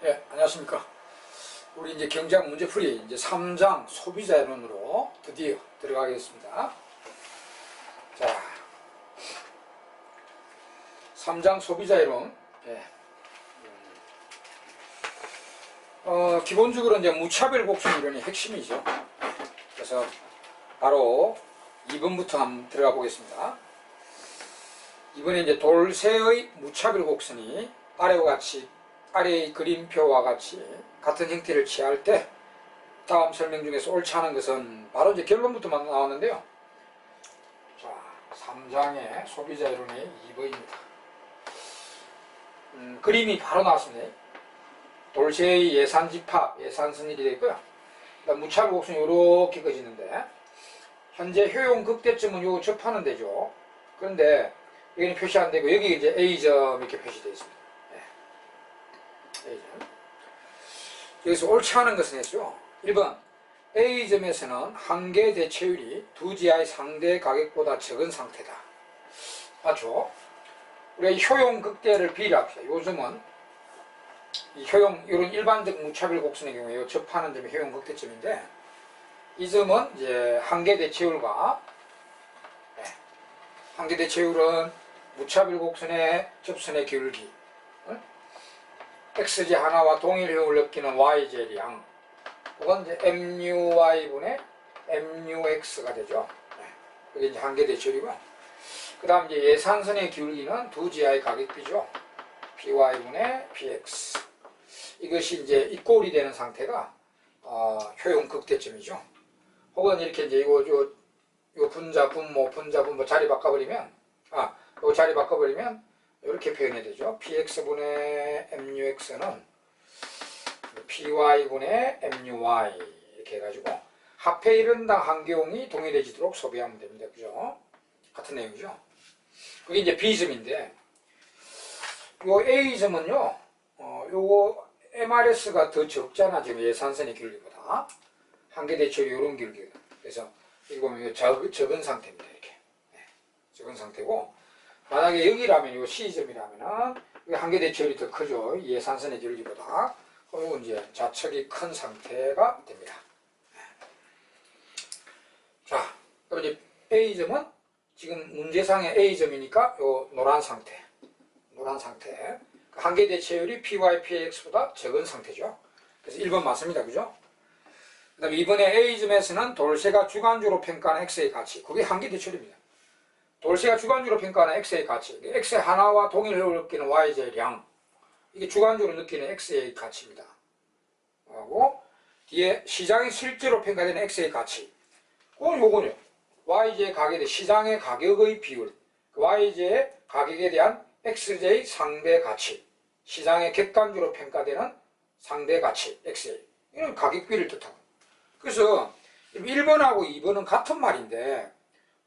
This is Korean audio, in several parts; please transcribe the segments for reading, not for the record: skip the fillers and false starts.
예, 안녕하십니까. 우리 이제 경제학 문제풀이 이제 3장 소비자론으로 드디어 들어가겠습니다. 자, 3장 소비자론. 예. 기본적으로 이제 무차별 곡선 이론이 핵심이죠. 그래서 바로 2번부터 한번 들어가 보겠습니다. 이번에 이제 돌쇠의 무차별 곡선이 아래와 같이 아래의 그림표와 같이 같은 형태를 취할 때 다음 설명 중에서 옳지 않은 것은 바로 이제 결론부터 나왔는데요. 자, 3장의 소비자 이론의 2번입니다. 그림이 바로 나왔습니다. 돌쇠의 예산집합, 예산선일이 되고요. 무차별 곡선이 이렇게 꺼지는데 현재 효용 극대점은 요 접하는 데죠. 그런데 여기는 표시 안 되고 여기 이제 A점 이렇게 표시되어 있습니다. 여기서 옳지 않은 것은 했죠. 1번 A점에서는 한계 대체율이 두 지하의 상대 가격보다 적은 상태다. 맞죠? 우리가 효용 극대를 비례합시다. 이 점은 이 효용, 이런 일반적 무차별 곡선의 경우에 접하는 점이 효용 극대점인데 이 점은 이제 한계 대체율과 한계 대체율은 무차별 곡선의 접선의 기울기 xj 하나와 동일 효용을 느끼는 yj량 그건 이제 muy분의 mux가 되죠. 그게 이제 한계 대체율이고, 그 다음 이제 예산선의 기울기는 두 지하의 가격비죠. by분의 bx. 이것이 이제 이꼴이 되는 상태가 효용 극대점이죠. 혹은 이렇게 이제 이거 분자 분모 자리 바꿔버리면 이거 자리 바꿔버리면 이렇게 표현해야 되죠. px분의 mux는 py분의 muy 이렇게 해가지고 합해 1인당 한계용이 동일해지도록 소비하면 됩니다. 그죠? 같은 내용이죠. 그게 이제 B점인데 요 A점은요 요거 MRS가 더 적잖아. 지금 예산선의 기울기보다 한계 대체율이 요런 기울기거든. 그래서 이거 보면 적은 상태입니다. 이렇게 적은 상태고, 만약에 여기라면 요 C점이라면은 한계 대체율이 더 크죠. 예산선의 기울기보다. 그리고 이제 좌측이 큰 상태가 됩니다. 자, 그럼 이제 A점은 지금 문제상의 A점이니까 요 노란 상태. 한계 대체율이 PY, PX보다 적은 상태죠. 그래서 1번 맞습니다. 그죠? 그 다음에 이번에 A점에서는 돌쇠가 주관적으로 평가하는 X의 가치. 그게 한계 대체율입니다. 돌쇠가 주관적으로 평가하는 X의 가치. X의 하나와 동일 효용을 느끼는 Yj량. 이게 주관적으로 느끼는 X의 가치입니다. 하고, 뒤에 시장이 실제로 평가되는 X의 가치. 그건 요거죠. YJ 가격에 대해 시장의 가격의 비율. YJ의 가격에 대한 XJ 상대 가치. 시장의 객관적으로 평가되는 상대 가치. XJ. 이건 가격비를 뜻하고. 그래서 1번하고 2번은 같은 말인데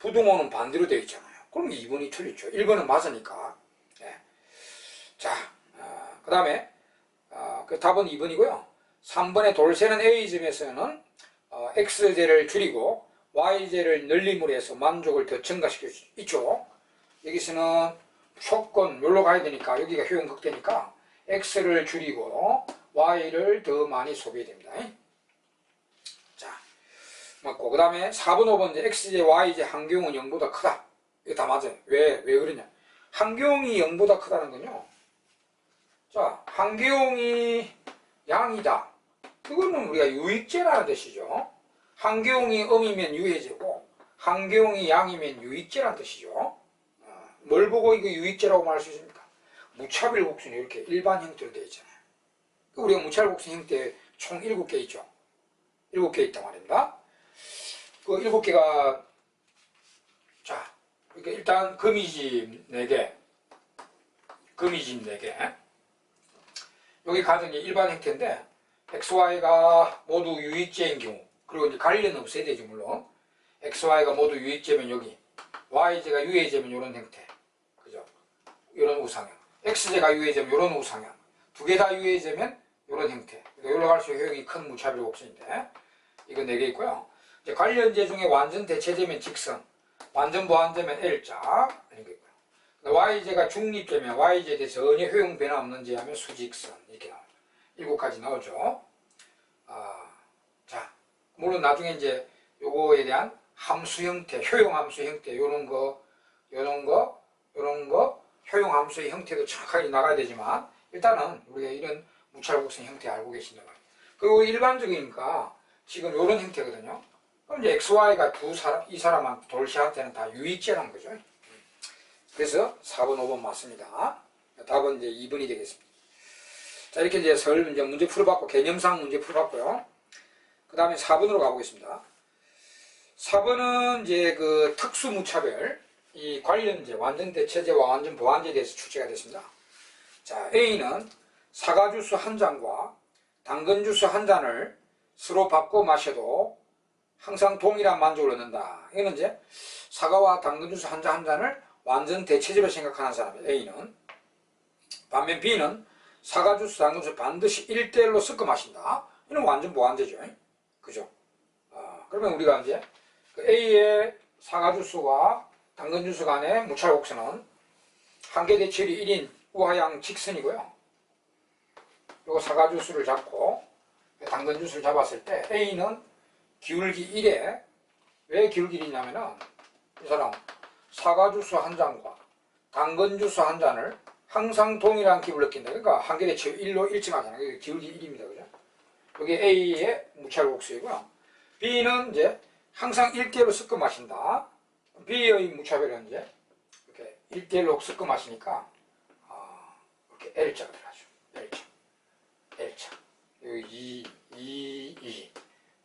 부등호는 반대로 되어 있잖아요. 그럼 2번이 틀리죠. 1번은 맞으니까. 자, 그 다음에 그 답은 2번이고요. 3번의 돌쇠는 A점에서는 X제를 줄이고 Y제를 늘림으로 해서 만족을 더 증가시킬 수 있죠. 여기서는 무조건 여기로 가야 되니까 여기가 효용극대니까 X를 줄이고 Y를 더 많이 소비해야 됩니다. 자, 맞고, 그 다음에 4번, 5번 이제 XJ, YJ 한계용은 0보다 크다. 이거 다 맞아요. 왜 그러냐? 한계용이 0보다 크다는 건요. 자, 한계용이 양이다. 그거는 우리가 유익제라는 뜻이죠. 한계용이 음이면 유해제고 한계용이 양이면 유익제라는 뜻이죠. 뭘 보고 이거 유익제라고 말할 수 있습니까? 무차별 곡선이 이렇게 일반 형태로 되어 있잖아요. 우리가 무차별 곡선 형태 총 7개 있죠. 7개 있단 말입니다. 그 7개가 자, 그러니까 일단 거미집 4개, 거미집 4개. 여기 가정이 일반 형태인데 XY가 모두 유익제인 경우, 그리고 이제 관련 없어야 되죠. 물론 XY가 모두 유익제면 여기, YJ가 유해제면 이런 형태, 그죠? 이런 우상향. XJ가 유해제면 이런 우상향. 두 개 다 유해제면 이런 형태. 그러니까 여기로 갈수록 효용이 큰 무차별 곡선인데 이거 4개 있고요. 이제 관련제 중에 완전 대체되면 직선, 완전 보완되면 L자 이런 게 있고요. YJ가 중립되면 YJ에 대해서 전혀 효용 변화 없는 제하면 수직선 이렇게 나와요. 7가지 나오죠. 자, 물론 나중에 이제 요거에 대한 함수 형태, 효용 함수 형태, 요런 거, 효용 함수의 형태도 정확하게 나가야 되지만, 일단은 우리가 이런 무찰곡선 형태 알고 계신단 말이에요. 그리고 일반적이니까 지금 요런 형태거든요. 그럼 이제 XY가 이 사람한테 돌시한테는 다 유익제라는 거죠. 그래서 4번, 5번 맞습니다. 답은 이제 2번이 되겠습니다. 자, 이렇게 이제 이제 문제 풀어봤고, 개념상 문제 풀어봤고요. 그 다음에 4번으로 가보겠습니다. 4번은 이제 그 특수 무차별, 이 관련제, 완전 대체제와 완전 보완제에 대해서 출제가 됐습니다. 자, A는 사과주스 한 잔과 당근주스 한 잔을 서로 바꿔 마셔도 항상 동일한 만족을 얻는다. 이거는 이제 사과와 당근주스 한 잔을 완전 대체제로 생각하는 사람이에요. A는. 반면 B는 사과주스, 당근주스 반드시 1대1로 섞어 마신다. 이건 완전 보완제죠. 그죠? 그러면 우리가 이제 그 A의 사과주스와 당근주스 간의 무찰곡선은 한계 대체율이 1인 우하양 직선이고요. 그리고 사과주스를 잡고 당근주스를 잡았을 때 A는 기울기 1에, 왜 기울기 1이냐면은 이 사람 사과주스 한 잔과 당근주스 한 잔을 항상 동일한 기분을 느낀다. 그러니까 한계 대체율 1로 일정하잖아요. 기울기 1입니다. 그죠? 이게 A의 무찰곡수이고요. B는 이제 항상 1대1로 섞어 마신다. B의 무차별은 이제 이렇게 1대1로 섞어 마시니까 이렇게 L자가 들어가죠. L자. 여기 2,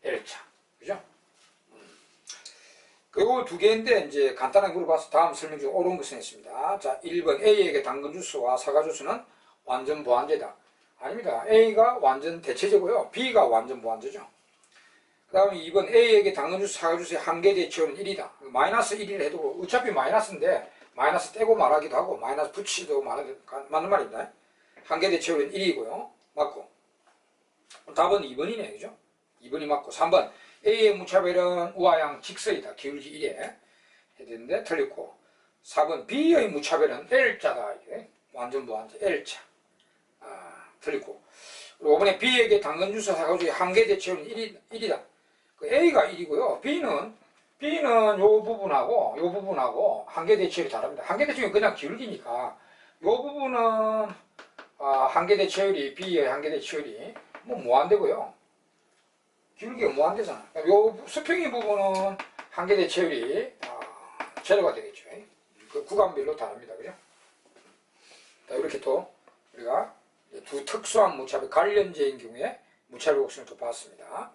L자. 그죠? 그리고 두 개인데 이제 간단하게 물어봐서 다음 설명 중 옳은 것은 있습니다. 자, 1번 A에게 당근주스와 사과주스는 완전 보완제다. 아닙니다. A가 완전 대체제고요. B가 완전 보완제죠. 그 다음에 2번 A에게 당근주스, 사과주스의 한계 대체율은 1이다. 마이너스 1을 해도 어차피 마이너스인데 마이너스 떼고 말하기도 하고 마이너스 붙이도 말하기도 맞는 말입니다. 한계 대체율은 1이고요. 맞고. 답은 2번이네. 그죠? 2번이 맞고. 3번 A의 무차별은 우하양 직선이다. 기울기 1에 해야 되는데 틀렸고. 4번 B의 무차별은 L자다. 이게 완전 보완제 L자. 틀렸고. 그리고 5번에 B에게 당근주스, 사과주스의 한계 대체율은 1이다. 그 A가 1이고요. B는 요 부분하고 한계 대체율이 다릅니다. 한계 대체율은 그냥 기울기니까 요 부분은 한계 대체율이 B의 한계 대체율이 뭐 무한대고요. 기울기가 무한대잖아요. 요 수평의 부분은 한계 대체율이 제로가 되겠죠. 그 구간별로 다릅니다. 그죠? 자, 이렇게 또 우리가 두 특수한 무차별 관련제인 경우에 무차별 곡선을 또 봤습니다.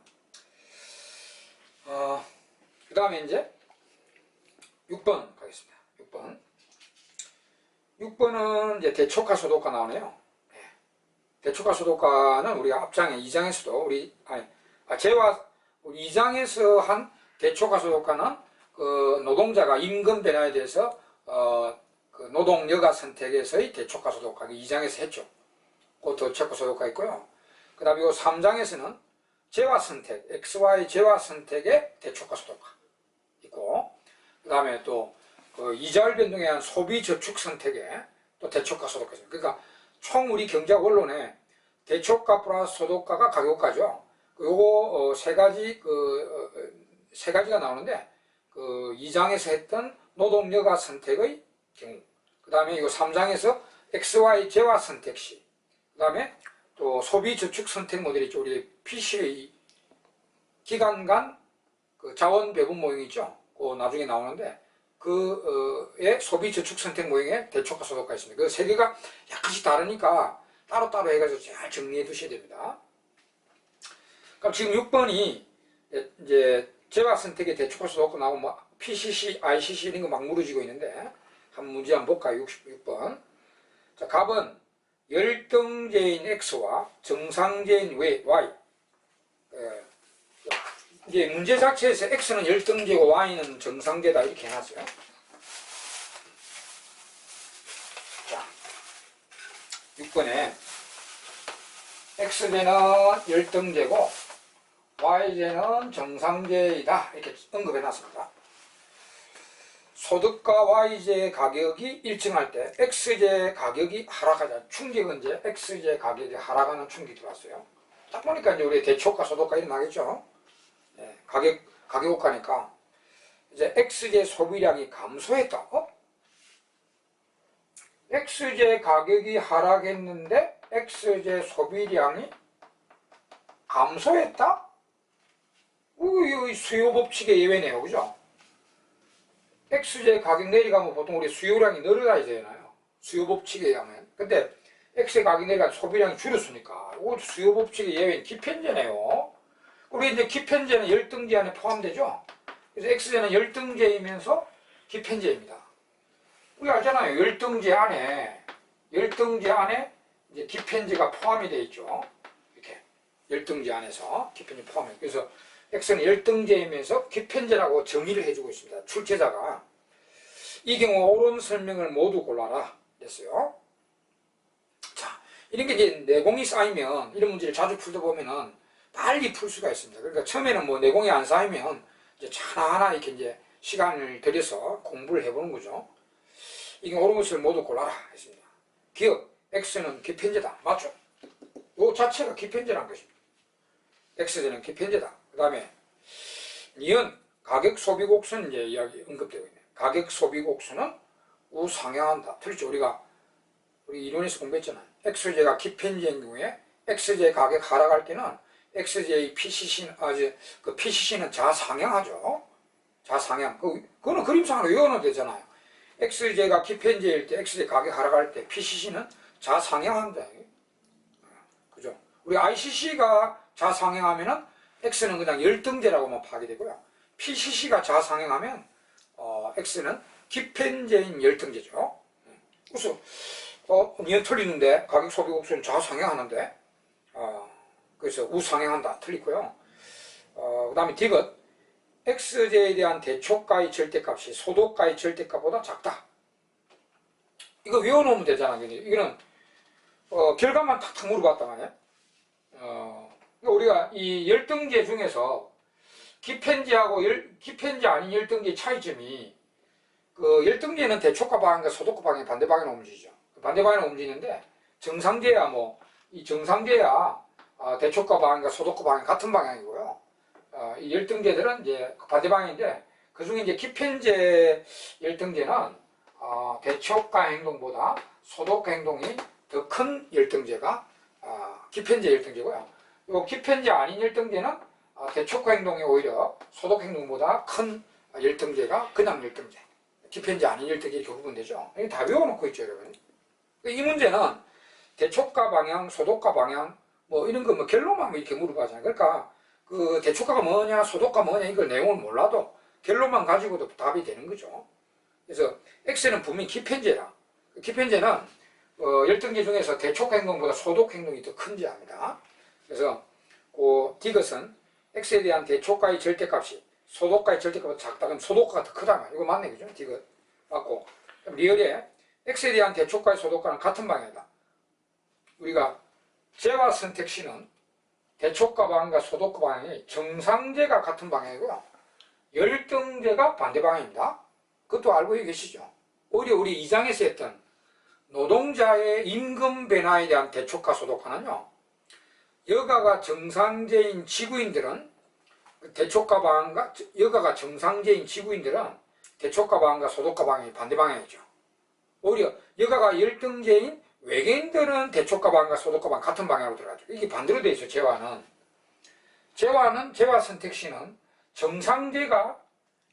그 다음에 이제 6번 가겠습니다. 6번은 이제 대촉과 소독과 나오네요. 대촉과 소독과는 우리가 앞장에 2장에서도 우리 2장에서 한 대촉과 소독과는 그 노동자가 임금 변화에 대해서 그 노동 여가 선택에서의 대촉과 소독과 2장에서 했죠. 그 대촉과 소독과 있고요. 그 다음에 이 3장에서는 재화 선택, XY 재화 선택의 대촉과 소독과 있고, 그 다음에 또 그 이자율 변동에 의한 소비 저축 선택의 또 대촉과 소독과 있습니다. 그러니까 총 우리 경제학 원론에 대촉가 플러스 소독가가 가격가죠. 요거 세 가지가 나오는데 그 2장에서 했던 노동 여가 선택의 경우, 그 다음에 이거 3장에서 XY 재화 선택 시, 그 다음에 또 소비 저축 선택 모델 있죠. 우리 PC의 기간 간 그 자원 배분 모형 있죠. 그 나중에 나오는데 그의 소비 저축 선택 모형에 대촉과 소독가 있습니다. 그 세 개가 약간씩 다르니까 따로따로 해가지고 잘 정리해 두셔야 됩니다. 그럼 지금 6번이 이제 재화 선택의 대촉과 소독가 나오고 뭐 PCC, ICC 이런 거 막 무너지고 있는데 한 문제 한번 볼까요? 66번. 자, 답은 열등제인 X와 정상제인 Y. 이제 문제 자체에서 X는 열등제고 Y는 정상제다 이렇게 해놨어요. 자, 6번에 X제는 열등제고 Y제는 정상제이다 이렇게 언급해놨습니다. 소득과 Y제의 가격이 일정할 때 X제의 가격이 하락하자. 충격은 이제 X제 가격이 하락하는 충격이 들어왔어요. 딱 보니까 이제 우리 대초가, 소득가 일어나겠죠. 네, 가격 효과니까. 이제 X제 소비량이 감소했다. X제 가격이 하락했는데 X제 소비량이 감소했다? 이 수요 법칙의 예외네요. 그죠? X제 가격 내려가면 보통 우리 수요량이 늘어나야 되잖아요. 수요 법칙에 의하면. 근데 X의 가격 내려가면 소비량이 줄었으니까. 이거 수요 법칙의 예외는 기편제네요. 우리 이제 기편제는 열등제 안에 포함되죠? 그래서 X제는 열등제이면서 기편제입니다. 우리 알잖아요. 열등제 안에 이제 기편제가 포함이 되어 있죠. 이렇게. 열등제 안에서 기편제 포함이. 그래서 X는 열등제이면서 기편제라고 정의를 해주고 있습니다. 출제자가. 이 경우 옳은 설명을 모두 골라라. 그랬어요. 자, 이런 게 이제 내공이 쌓이면, 이런 문제를 자주 풀다 보면은 빨리 풀 수가 있습니다. 그러니까 처음에는 뭐 내공이 안 쌓이면 이제 하나하나 이렇게 이제 시간을 들여서 공부를 해보는 거죠. 이게 옳은 것을 모두 골라라. 했습니다. 기억, X는 기편제다. 맞죠? 이 자체가 기편제라는 것입니다. X제는 기편제다. 그 다음에 니은 가격 소비 곡선 이제 이야기 언급되고 있네요. 가격 소비 곡선은 우상향한다. 틀리죠? 우리 이론에서 공부했잖아요. X제가 기편제인 경우에 X제 가격 하락할 때는 X제의 PCC는 자상향하죠. 자상향. 그거는 그림상으로 외워놓으면 되잖아요. X제가 기편제일 때 X제 가격 하락할 때 PCC는 자상향한다. 그죠? 우리 ICC가 자상향하면은 X는 그냥 열등제라고만 파악이 되고요. PCC가 자상향하면 X는 기편제인 열등제죠. 그래서 니은 틀리는데 가격 소비 곡선은 좌상향하는데 그래서 우상향한다. 틀리고요. 그 다음에 디귿 X제에 대한 대초가의 절대값이 소득가의 절대값보다 작다. 이거 외워놓으면 되잖아. 이거는 결과만 탁탁 물어봤단 말이야. 우리가 이 열등제 중에서 기편제하고 기편제 아닌 열등제의 차이점이 열등제는 대초가 방향과 소득가 방향 반대 방향으로 움직이죠. 반대 방향으로 움직이는데 정상제야 이 정상제야 대초가 방향과 소득가 방향 같은 방향이고요. 이 열등제들은 이제 반대 방향인데 그 중에 이제 기편제 열등제는 대초가 행동보다 소득가 행동이 더 큰 열등제가 기편제 열등제고요. 요 기편제 아닌 열등제는 대초가 행동이 오히려 소득 행동보다 큰 열등제가 그냥 열등제. 기편제 아닌 열등제 이렇게 구분되죠. 이게 다 외워놓고 있죠, 여러분. 이 문제는 대초가 방향, 소득가 방향 이런 거 결론만 이렇게 물어봐잖아요. 그러니까 그 대초가가 뭐냐, 소득가 뭐냐 이걸 내용을 몰라도 결론만 가지고도 답이 되는 거죠. 그래서 X는 분명히 기편제라. 기편제는 열등제 중에서 대초가 행동보다 소득 행동이 더 큰 제합니다. 그래서 그 디귿은 X에 대한 대초가의 절대값이 소득가의 절대값보다 작다. 그럼 소득가가 더 크다. 이거 맞네, 그죠? 디귿 맞고. 그럼 리얼에 X에 대한 대초가의 소득가는 같은 방향이다. 우리가 제와 선택시는 대초가 방향과 소득가 방향이 정상제가 같은 방향이고요. 열등제가 반대 방향입니다. 그것도 알고 계시죠? 오히려 우리 2장에서 했던 노동자의 임금 변화에 대한 대초가 소득가는요. 여가가 정상제인 지구인들은 대초가 방향과 여가가 정상제인 지구인들은 대초가 방향과 소득가 방향이 반대 방향이죠. 오히려 여가가 열등제인 외계인들은 대초가 방향과 소득가 방향 같은 방향으로 들어가죠. 이게 반대로 되어 있어요. 재화 선택시는 정상제가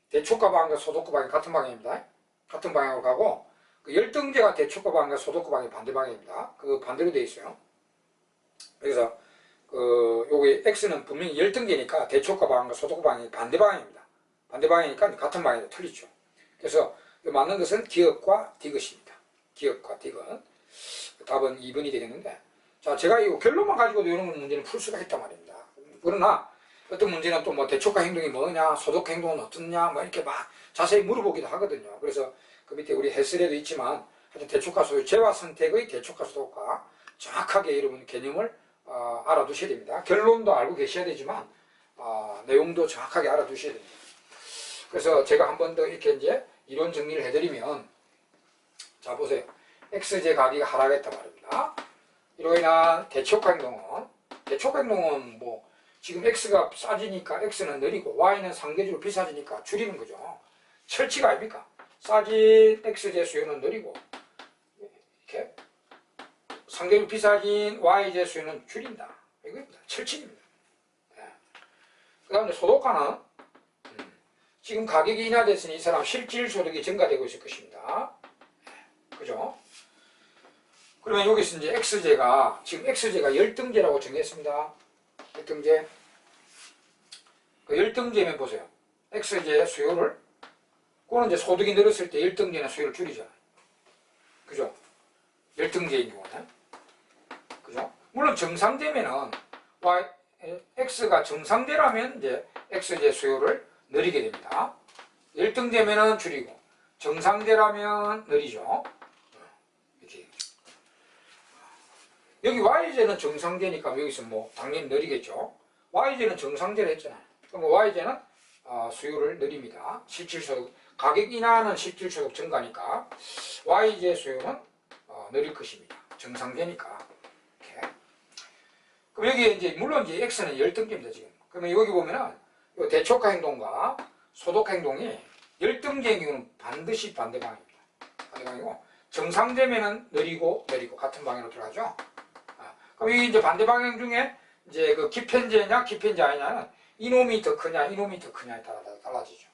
대초가 방향과 소득가 방향이 같은 방향입니다. 같은 방향으로 가고 열등제가 대초가 방향과 소득가 방향이 반대 방향입니다. 그 반대로 되어 있어요. 그래서 여기 X는 분명히 열등제니까 대초가 방향과 소득가 방향이 반대 방향입니다. 반대 방향이니까 같은 방향으로 틀리죠. 그래서 맞는 것은 기억과 디귿입니다. 기억과 디귿. 답은 2번이 되겠는데, 자, 제가 이 결론만 가지고도 이런 문제는 풀 수가 있단 말입니다. 그러나 어떤 문제는 또 대초가 행동이 뭐냐, 소득 행동은 어떻냐, 이렇게 막 자세히 물어보기도 하거든요. 그래서 그 밑에 우리 해설에도 있지만, 하여튼 대초가 소득, 재화 선택의 대초가 소득과 정확하게 여러분 개념을 알아두셔야 됩니다. 결론도 알고 계셔야 되지만 내용도 정확하게 알아두셔야 됩니다. 그래서 제가 한 번 더 이렇게 이제 이론 정리를 해드리면, 자 보세요. x제 가격이 하락했단 말입니다. 이로 인한 대초과 행동은 뭐 지금 x가 싸지니까 x는 느리고 y는 상대적으로 비싸지니까 줄이는 거죠. 철칙 아닙니까? 싸진 x제 수요는 느리고 이렇게 상대적으로 비싸진 y제 수요는 줄인다. 이겁니다. 철칙입니다. 그 다음에 소득가는 지금 가격이 인하됐으니 이 사람 실질 소득이 증가되고 있을 것입니다. 그죠? 그러면 여기서 이제 X제가, 지금 X제가 열등제라고 정했습니다. 열등제. 그 열등제면 보세요. X제의 수요를, 그거는 이제 소득이 늘었을 때 열등제는 수요를 줄이잖아요. 그죠? 열등제인 경우는. 그죠? 물론 정상제면은, X가 정상제라면 이제 X제 수요를 늘리게 됩니다. 열등제면은 줄이고, 정상제라면 느리죠. 이렇게. 여기 Y제는 정상제니까 여기서 뭐 당연히 느리겠죠. Y제는 정상제를 했잖아요. 그럼 Y제는 수요를 느립니다. 실질소득, 가격 인하는 실질소득 증가니까 Y제 수요는 느릴 것입니다. 정상제니까. 이렇게. 그럼 여기에 이제 물론 이제 X는 열등제입니다 지금. 그러면 여기 보면은 이 대초과 행동과 소득 행동이 열등제인 경우는 반드시 반대 방향입니다. 반대 방향이고 정상제면은 느리고 같은 방향으로 들어가죠. 그럼 이 이제 반대 방향 중에 이제 그 기편제냐 기편제 아니냐는 이놈이 더 크냐 이놈이 더 크냐에 따라 달라지죠.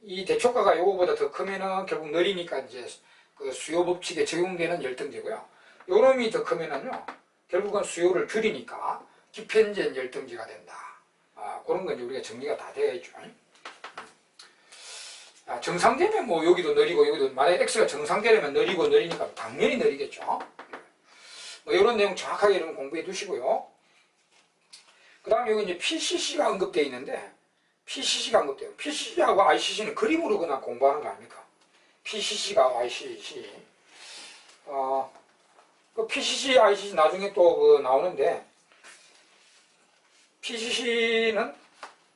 이 대초과가 요거보다 더 크면은 결국 느리니까 이제 그 수요 법칙에 적용되는 열등제고요. 요놈이 더 크면은요 결국은 수요를 줄이니까 기편제는 열등제가 된다. 그런 건 이제 우리가 정리가 다 되어 있죠. 정상되면 뭐 여기도 느리고 여기도 만약에 X가 정상되려면 느리니까 당연히 느리겠죠. 뭐 이런 내용 정확하게 여러분 공부해 두시고요. 그 다음에 여기 이제 PCC가 언급되어 있는데 PCC가 언급돼요. PCC하고 ICC는 그림으로 그냥 공부하는 거 아닙니까? PCC가 ICC. 그 PCC, ICC 나중에 또 그 나오는데 PCC는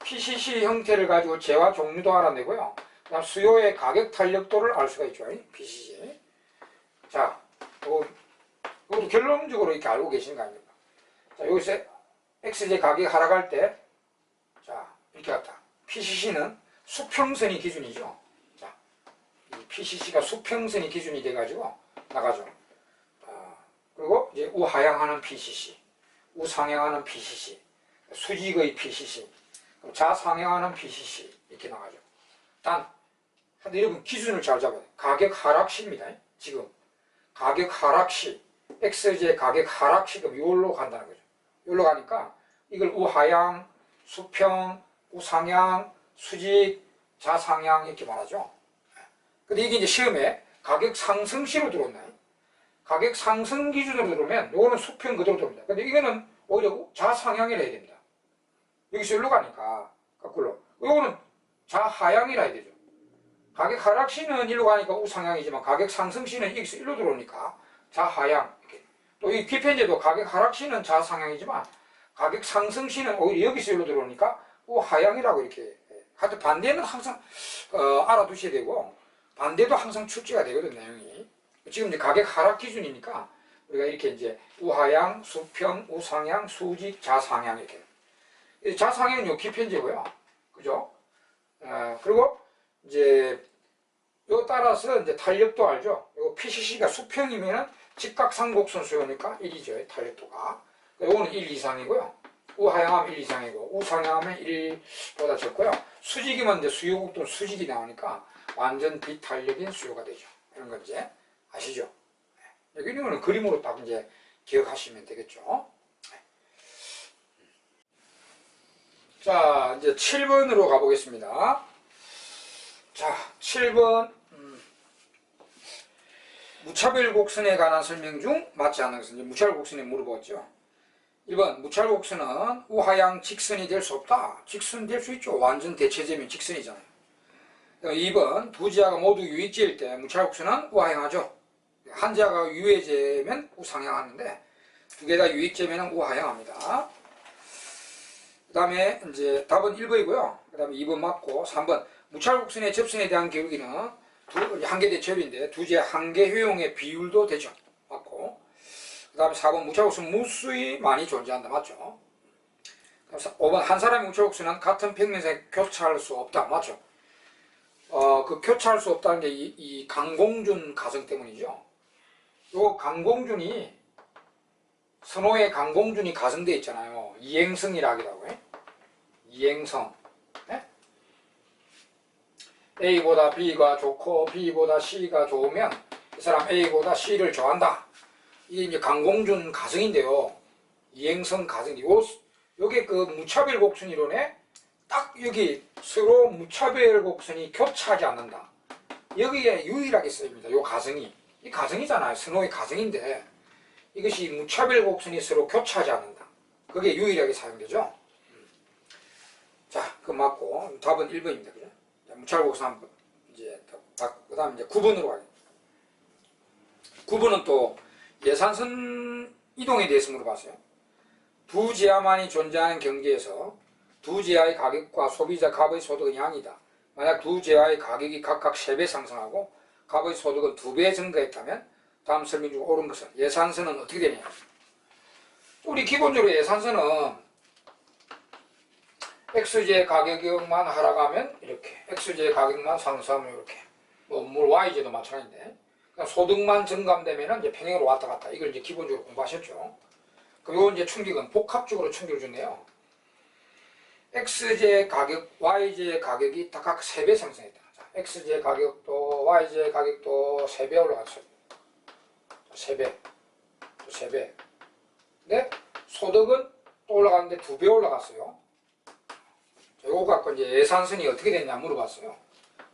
PCC 형태를 가지고 재화 종류도 알아내고요. 그 다음 수요의 가격 탄력도를 알 수가 있죠. PCC. 자, 이것도 결론적으로 이렇게 알고 계시는 거 아닙니까? 자, 여기서 X제 가격이 하락할 때, 자, 이렇게 갔다. PCC는 수평선이 기준이죠. 자, 이 PCC가 수평선이 기준이 돼가지고 나가죠. 그리고 이제 우하향하는 PCC, 우상향하는 PCC, 수직의 PCC, 좌상향하는 PCC 이렇게 나가죠. 근데 여러분 기준을 잘 잡아요. 가격 하락시입니다. 지금 가격 하락시, X제 가격 하락시 그럼 이걸로 간다는 거죠. 이걸로 가니까 이걸 우하향, 수평, 우상향, 수직, 좌상향 이렇게 말하죠. 근데 이게 이제 시험에 가격 상승시로 들어온다. 가격 상승 기준으로 들어오면 이거는 수평 그대로 들어옵니다. 근데 이거는 오히려 좌상향이라 해야 됩니다. 여기서 일로 가니까 거꾸로. 이거는 좌하향이라 해야 되죠. 가격 하락시는 일로 가니까 우상향이지만 가격 상승시는 여기서 일로 들어오니까 좌하향. 이렇게. 또 이 기편제도 가격 하락시는 좌상향이지만 가격 상승시는 오히려 여기서 일로 들어오니까 우하향이라고 이렇게. 하여튼 반대는 항상 알아두셔야 되고 반대도 항상 출제가 되거든 내용이. 지금 이제 가격 하락 기준이니까 우리가 이렇게 이제 우하향, 수평, 우상향, 수직, 좌상향 이렇게. 좌상향은 요 기편제고요. 그죠? 그리고 이제 요 따라서 이제 탄력도 알죠? 요 PCC가 수평이면은 직각상곡선 수요니까 1이죠. 탄력도가. 요거는 1 이상이고요. 우하향하면 1 이상이고 우상향하면 1보다 적고요. 수직이면 이제 수요곡도 수직이 나오니까 완전 비탄력인 수요가 되죠. 이런 건 이제 아시죠? 이런 거는 그림으로 딱 이제 기억하시면 되겠죠. 자, 이제 7번으로 가보겠습니다. 자, 7번. 무차별 곡선에 관한 설명 중 맞지 않는 것은 이제 무차별 곡선에 물어보았죠. 1번, 무차별 곡선은 우하향 직선이 될 수 없다. 직선 될 수 있죠. 완전 대체제면 직선이잖아요. 2번, 두 지하가 모두 유익제일 때 무차별 곡선은 우하향하죠. 한 지하가 유해제면 우상향하는데 두 개 다 유익제면 우하향합니다. 그 다음에 이제 답은 1번이고요. 그 다음에 2번 맞고 3번 무차별 곡선의 접선에 대한 기울기는 한계 대체율인데 두제 한계 효용의 비율도 되죠. 맞고. 그 다음에 4번 무차곡수는 무수히 많이 존재한다. 맞죠? 5번 한 사람의 우체국수는 같은 평면에 교차할 수 없다. 맞죠? 그 교차할 수 없다는 게 이 강공준 가정 때문이죠. 요 강공준이 선호의 강공준이 가정되어 있잖아요. 이행성이라 하기도 해. 이행성. 네? A보다 B가 좋고 B보다 C가 좋으면 이 사람 A보다 C를 좋아한다. 이게 이제 강공준 가정인데요. 이행성 가정이 요게 그 무차별 곡선 이론에 딱 여기 서로 무차별 곡선이 교차하지 않는다. 여기에 유일하게 쓰입니다. 요 가정이. 이 가정이잖아요. 선호의 가정인데 이것이 무차별 곡선이 서로 교차하지 않는다. 그게 유일하게 사용되죠. 자, 그 맞고 답은 1번입니다. 그죠? 무차별 곡선 한번 이제 그 다음 이제 9번으로 가겠습니다. 9번은 또 예산선 이동에 대해서 물어봤어요. 두 지하만이 존재하는 경제에서 두 지하의 가격과 소비자 갑의 소득은 양이다. 만약 두 지하의 가격이 각각 3배 상승하고 갑의 소득은 2배 증가했다면 다음 설명 중 옳은 것은 예산선은 어떻게 되냐. 우리 기본적으로 예산선은 X제의 가격만 하락하면 이렇게, X제의 가격만 상승하면 이렇게, 뭐 Y제도 마찬가지인데, 그러니까 소득만 증감되면 이제 평행으로 왔다 갔다. 이걸 이제 기본적으로 공부하셨죠. 그리고 이제 충격은 복합적으로 충격을 주네요. X제 가격, Y제 가격이 각각 3배 상승했다. 자, X제 가격도 Y제 가격도 3배 올라갔어요. 3배. 또 3배. 근데 소득은 또 올라갔는데 2배 올라갔어요. 자, 요거 갖고 이제 예산선이 어떻게 됐냐 물어봤어요.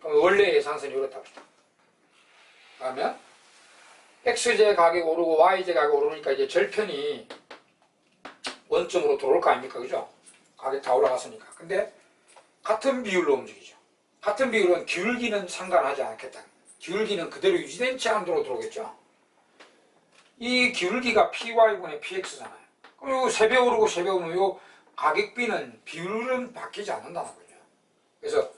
그럼 원래 예산선이 이렇다 합시다. 그러면 X제 가격 오르고 Y제 가격 오르니까 이제 절편이 원점으로 들어올 거 아닙니까? 그죠? 가격 다 올라갔으니까. 근데 같은 비율로 움직이죠. 같은 비율은 기울기는 상관하지 않겠다. 기울기는 그대로 유지된 채 안으로 들어오겠죠. 이 기울기가 PY분의 PX잖아요. 그럼 요 3배 오르고 3배 오르면 요 가격비는 비율은 바뀌지 않는다는 거죠. 그래서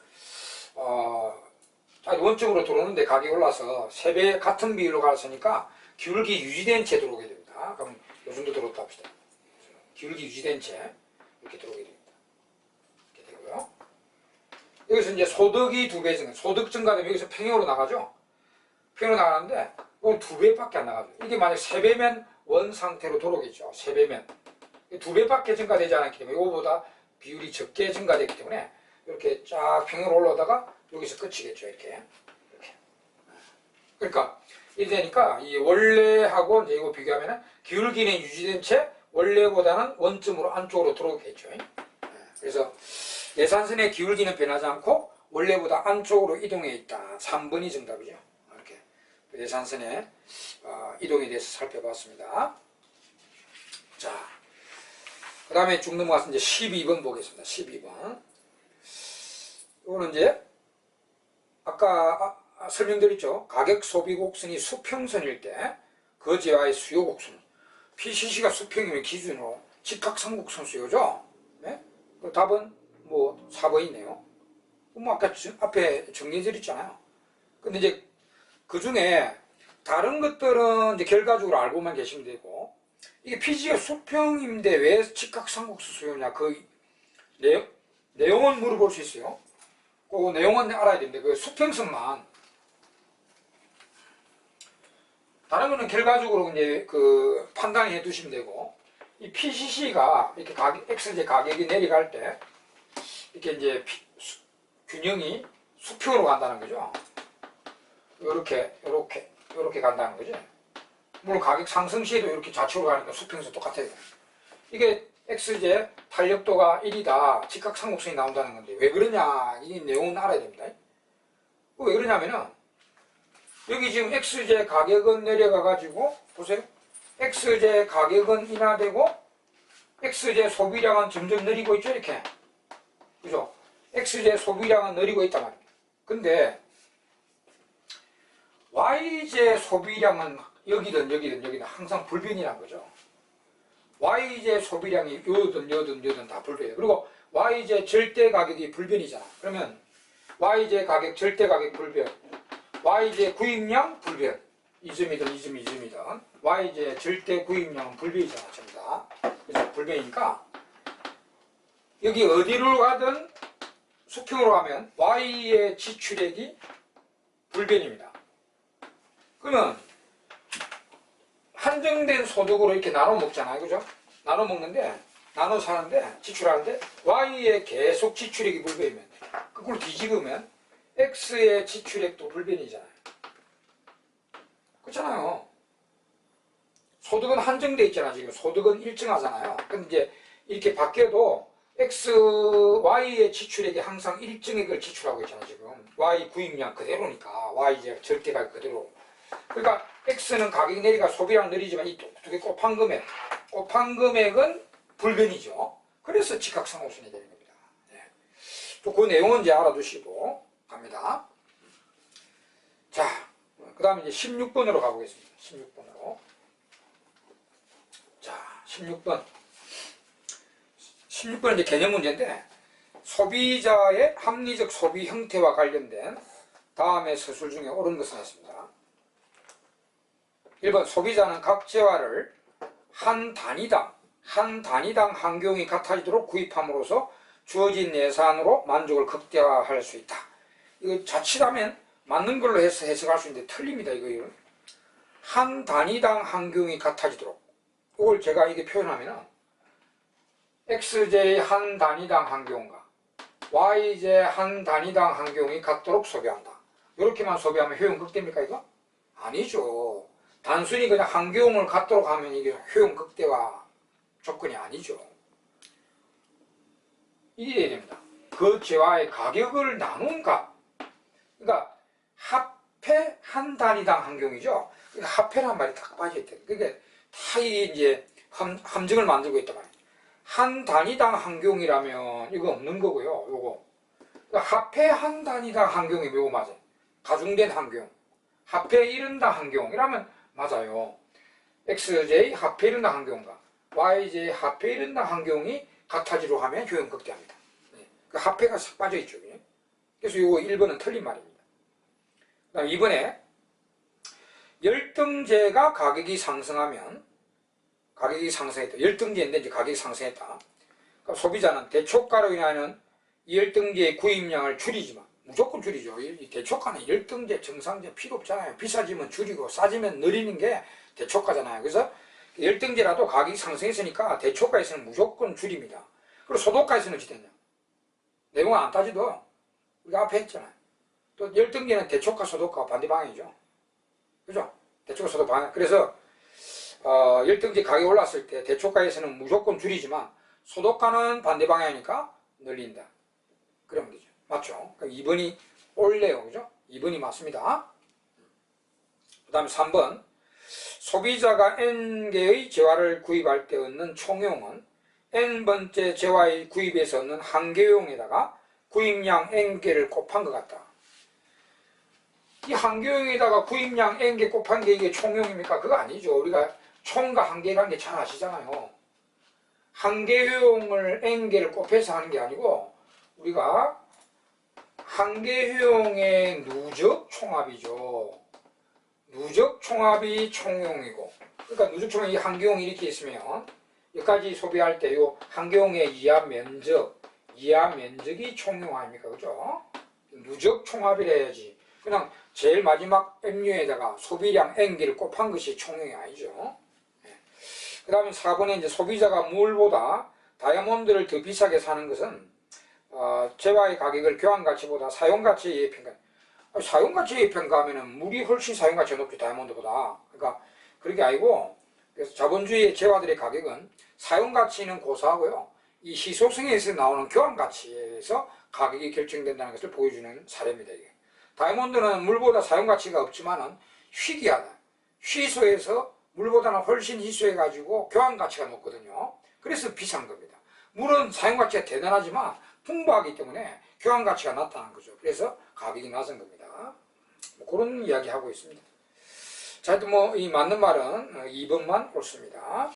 원점으로 들어오는데 가격이 올라서 3배 같은 비율로 갔으니까 기울기 유지된 채 들어오게 됩니다. 그럼 요 정도 들어왔다 합시다. 기울기 유지된 채 이렇게 들어오게 됩니다. 이렇게 되고요. 여기서 이제 소득이 2배 증가, 소득 증가되면 여기서 평행으로 나가죠. 평행으로 나가는데 이건 2배밖에 안 나가죠. 이게 만약 3배면 원 상태로 들어오겠죠. 3배면 2배밖에 증가되지 않았기 때문에 이거보다 비율이 적게 증가됐기 때문에 이렇게 쫙 평행으로 올라오다가 여기서 끝이겠죠. 이렇게. 그러니까 이렇게 되니까 이 원래하고 이제 이거 비교하면은 기울기는 유지된 채 원래보다는 원점으로 안쪽으로 들어오겠죠. 그래서 예산선의 기울기는 변하지 않고 원래보다 안쪽으로 이동해 있다. 3번이 정답이죠. 이렇게 예산선의 이동에 대해서 살펴봤습니다. 자, 그 다음에 쭉 넘어가서 이제 12번 보겠습니다. 12번. 이거는 이제 아까 설명드렸죠. 가격 소비 곡선이 수평선일 때 그 지하의 수요 곡선. PCC가 수평이면 기준으로 직각삼각선 수요죠. 네? 그 답은 뭐 4번이네요. 뭐 아까 앞에 정리해드렸잖아요. 근데 이제 그 중에 다른 것들은 이제 결과적으로 알고만 계시면 되고, 이게 PCC가 수평인데 왜 직각삼각선 수요냐, 그 내용은 물어볼 수 있어요. 그 내용은 알아야 되는데 그 수평선만, 다른 거는 결과적으로 이제 그 판단해 두시면 되고, 이 PCC가 이렇게 X제 가격이 내려갈 때 이렇게 이제 균형이 수평으로 간다는 거죠. 요렇게 간다는 거죠. 물론 가격 상승 시에도 이렇게 좌측으로 가니까 수평선 똑같아요. 이게 X제 탄력도가 1이다. 직각삼각선이 나온다는 건데 왜 그러냐, 이 내용은 알아야 됩니다. 왜 그러냐면은 여기 지금 X제 가격은 내려가 가지고 보세요. X제 가격은 인하되고 X제 소비량은 점점 늘리고 있죠. 이렇게. 그죠? X제 소비량은 늘리고 있단 말입니다. 근데 Y제 소비량은 여기든 항상 불변이란 거죠. Y제 소비량이 요든 다 불변이에요. 그리고 Y제 절대 가격이 불변이잖아. 그러면 Y제 가격 절대 가격 불변, y제 구입량 불변. 이 점이든 이 점, 이 점이든 y제 절대 구입량은 불변이잖아. 전부 다. 그래서 불변이니까 여기 어디로 가든 수평으로 가면 y의 지출액이 불변입니다. 그러면 한정된 소득으로 이렇게 나눠 먹잖아요. 그죠? 나눠 먹는데, 나눠 사는데, 지출하는데, y의 계속 지출액이 불변이면, 그걸 뒤집으면, x의 지출액도 불변이잖아요. 그렇잖아요. 소득은 한정돼 있잖아, 지금. 소득은 일정하잖아요. 근데 이제, 이렇게 바뀌어도, y의 지출액이 항상 일정액을 지출하고 있잖아, 지금. y 구입량 그대로니까. y 이제 절대가 그대로. 그러니까 x는 가격이 내리가 소비량 느리지만 이 두 개 곱한 금액은 불변이죠. 그래서 직각상호선이 되는 겁니다. 네. 또 그 내용은 이제 알아두시고 갑니다. 자, 그 다음에 이제 16번으로 가보겠습니다. 16번으로. 자, 16번. 16번은 이제 개념 문제인데, 소비자의 합리적 소비 형태와 관련된 다음의 서술 중에 옳은 것은 했습니다. 1번, 소비자는 각 재화를 한 단위당 한 경우이 같아지도록 구입함으로써 주어진 예산으로 만족을 극대화할 수 있다. 이거 자칫하면 맞는 걸로 해서 해석할 수 있는데 틀립니다. 이거 한 단위당 한 경우이 같아지도록. 이걸 제가 이게 표현하면은 xj 한 단위당 한 경우가 yj 한 단위당 한 경우이 같도록 소비한다. 이렇게만 소비하면 효용 극대입니까 이거? 아니죠. 단순히 그냥 한 경우를 갖도록 하면 이게 효용 극대화 조건이 아니죠. 이게 돼야 됩니다. 그 재화의 가격을 나눈 값. 그러니까 합해 한 단위당 한 경우이죠. 그러니까 합해란 말이 딱 빠져있대. 그러니까 다 이제 함정을 만들고 있단 말이에요. 한 단위당 한 경우이라면 이거 없는 거고요. 요거. 그러니까 합해 한 단위당 한 경우이 요거 맞아요. 가중된 한 경우. 합해 이른다 한 경우. 이라면 맞아요. xj 합해 이른다 한 경우가 yj 합해 이른다 한 경우이 같아지로 하면 효용 극대합니다. 네. 그 합해가 싹 빠져있죠. 그래서 이거 1번은 틀린 말입니다. 그 다음 2번에 열등제가 가격이 상승하면 가격이 상승했다. 열등제인데 이제 가격이 상승했다. 그러니까 소비자는 대초가로 인하여 이 열등제의 구입량을 줄이지만 무조건 줄이죠. 이 대초가는 열등제, 정상제 필요 없잖아요. 비싸지면 줄이고 싸지면 늘리는 게 대초가잖아요. 그래서 열등제라도 가격이 상승했으니까 대초가에서는 무조건 줄입니다. 그리고 소도가에서는 어찌 됐냐? 내용은 안 따지도 우리가 앞에 했잖아요. 또 열등제는 대초가, 소도가 반대 방향이죠. 그죠? 대초가, 소도 방향. 그래서 열등제 가격이 올랐을 때 대초가에서는 무조건 줄이지만 소도가는 반대 방향이니까 늘린다. 그러면 되죠. 맞죠? 그러니까 2번이 옳네요. 그죠? 2번이 맞습니다. 그 다음에 3번. 소비자가 N개의 재화를 구입할 때 얻는 총용은 N번째 재화의 구입에서 얻는 한 개용에다가 구입량 N개를 곱한 것 같다. 이 한 개용에다가 구입량 N개 곱한 게 이게 총용입니까? 그거 아니죠. 우리가 총과 한개라는 게 잘 아시잖아요. 한 개용을 N개를 곱해서 하는 게 아니고 우리가 한 개용의 누적 총합이죠. 누적 총합이 총용이고, 그러니까 누적 총합이 한 개용이 이렇게 있으면 여기까지 소비할 때 요 한 개용의 이하 면적이 총용 아닙니까? 그죠? 누적 총합이라 해야지. 그냥 제일 마지막 M류에다가 소비량 N개를 곱한 것이 총용이 아니죠. 그 다음에 4번에 이제 소비자가 물보다 다이아몬드를 더 비싸게 사는 것은 재화의 가격을 교환가치보다 사용가치에 의해 평가. 사용가치에 의해 평가하면 물이 훨씬 사용가치가 높죠. 다이아몬드보다. 그러니까 그런 게 아니고, 그래서 자본주의의 재화들의 가격은 사용가치는 고사하고요, 이 희소성에서 나오는 교환가치에서 가격이 결정된다는 것을 보여주는 사례입니다. 이게. 다이아몬드는 물보다 사용가치가 없지만은 희귀하다. 희소해서 물보다는 훨씬 희소해가지고 교환가치가 높거든요. 그래서 비싼 겁니다. 물은 사용가치가 대단하지만 풍부하기 때문에 교환가치가 낮다는 거죠. 그래서 가격이 낮은 겁니다. 뭐 그런 이야기 하고 있습니다. 자, 하여튼 이 맞는 말은 2번만 옳습니다.